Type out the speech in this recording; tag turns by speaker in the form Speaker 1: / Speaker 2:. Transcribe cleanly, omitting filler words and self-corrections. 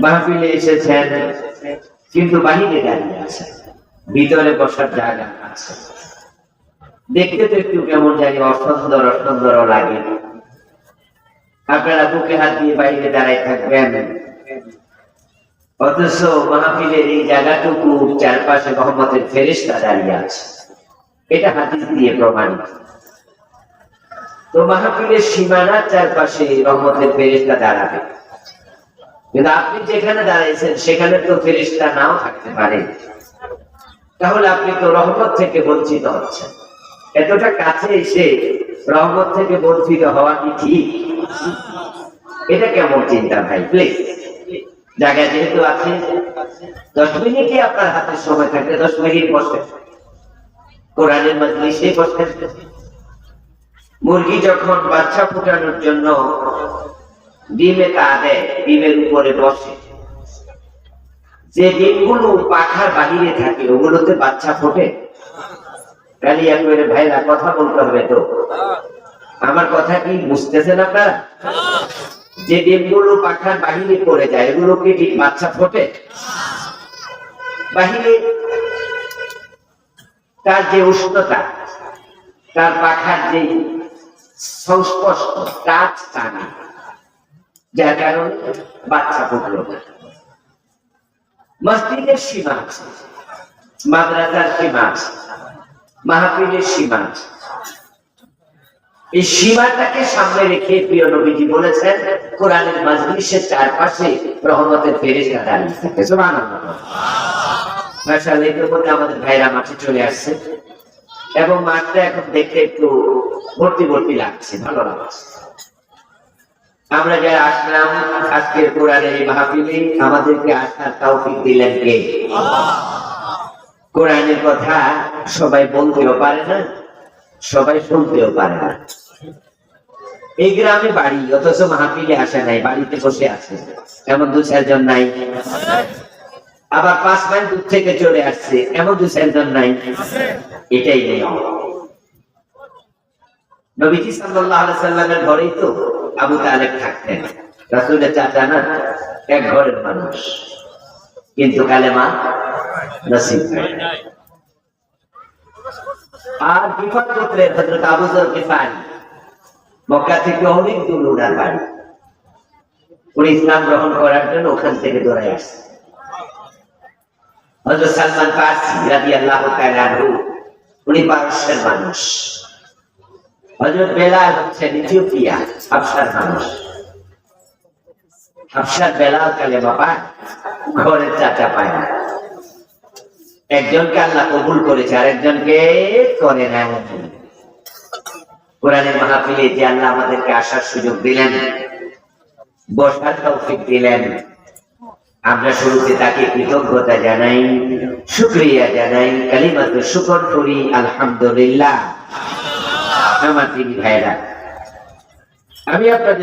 Speaker 1: মাহফিলে এসেছেন কিন্তু বাহিরে দাঁড়িয়ে আছে, ভিতরে বসার জায়গা আছে। দেখতে তো একটু কেমন জানি অসুন্দর অসুন্দর লাগে। আপনারা বুকে হাত দিয়ে বাইরে দাঁড়ায় থাকবেন, অথচ মাহফিলের এই জায়গাটুকু চারপাশে রহমতের ফেরেশতা দাঁড়িয়ে আছে। এটা হাদিস দিয়ে প্রমাণিত। তো মাহফিলের সীমানার চারপাশে রহমতের ফেরেশতা দাঁড়াবে, কিন্তু আপনি যেখানে দাঁড়াইছেন সেখানে তো ফেরেশতা নাও থাকতে পারে। তাহলে আপনি তো রহমত থেকে বঞ্চিত হচ্ছেন। এতটা কাছে এসে রহমত থেকে বঞ্চিত হওয়া কি ঠিক? এটা কেমন চিন্তা ভাই? প্লিজ, জায়গা যেহেতু আছে, 10 মিনিটই আপনার হাতে সময় থাকলে 10 মিনিট বসেন, কোরআনের মাজলিসে বসেন। মুরগি যখন বাচ্চা ফুটানোর জন্য ডিমে তা দেয়, ডিমের উপরে বসে, যে ডিমগুলো পাখার বাহিরে থাকে ওগুলোতে বাচ্চা ফোটে। খালি একবারে ভাইরা কথা বলতে হবে তো, আমার কথা কি বুঝতেছেন আপনারা? যে ডিমগুলো পাখার বাহিরে পড়ে যায় এগুলো কি ঠিক বাচ্চা ফোটে? বাহিরে তার যে উষ্ণতা, তার পাখার যে সংস্পর্শ, টাচ টানে, যার কারণে বাচ্চা ফুটলো না। মসজিদের সীমা আছে, মাদ্রাসার সীমা আছে, মাহফিলের সীমা আছে। এই সীমাটাকে সামনে রেখে প্রিয় নবীজি বলেছেন কোরআনের মাজলিসের চারপাশে রহমতের ফেরেশতা দাঁড়িয়ে থাকে। সুবহানাল্লাহ। মাশাআল্লাহ, এর মধ্যে আমাদের ভাইরা মাঠে চলে আসছে এবং মাঠটা এখন দেখতে একটু ভর্তি ভর্তি লাগছে, ভালো লাগছে। আমরা যারা আসলাম আজকের কোরআনের এই মাহফিলে, আমাদেরকে আসার তৌফিক দিলেন কে? কোরআনের কথা সবাই বলতেও পারে না, সবাই শুনতেও পারে না। এই গ্রামে বাড়ি, অথচ মাহফিলে আসে নাই, বাড়িতে বসে আছে, এমন 2-4 জন নাই? আবার 5 মাইল দূর থেকে চলে আসছে, এমন 2-4 জন নাই? এটাই নিয়ম। নবীজি সাল্লাল্লাহু আলাইহি সাল্লামের ঘরেই তো আবু তালেব থাকতেন, রাসূলের চাচা না, এক ঘরের মানুষ, কিন্তু কালেমা নসিব হয় নাই। আর গিফার গোত্রের হযরত আবু যর গিফারি, মক্কা থেকে অনেক দূর ওনার বাড়ি। উনি ইসলাম গ্রহণ করার জন্য ওখান থেকে দৌড়ে আসছে। হযরত সালমান ফারসি রাদিয়াল্লাহু তাআলা আনহু, উনি পারস্যের মানুষ। হযরত বেলাল হচ্ছেন ইথিওপিয়া, হাবশার মানুষ। হাবশার বেলাল কালেমা পায়, ঘরের চাচা পায় না। একজনকে আল্লাহ কবুল করেছে, আর একজনকে করে না। কোরআনের মাহফিলে যে আল্লাহ আমাদেরকে আসার সুযোগ দিলেন, বসার তৌফিক দিলেন, আমরা শুরুতে তাকে কৃতজ্ঞতা জানাই, শুকরিয়া জানাই, কালিমাতুশ শুকর করি, আলহামদুলিল্লাহ। আমার দিনী ভাইরা, আমি আপনাদের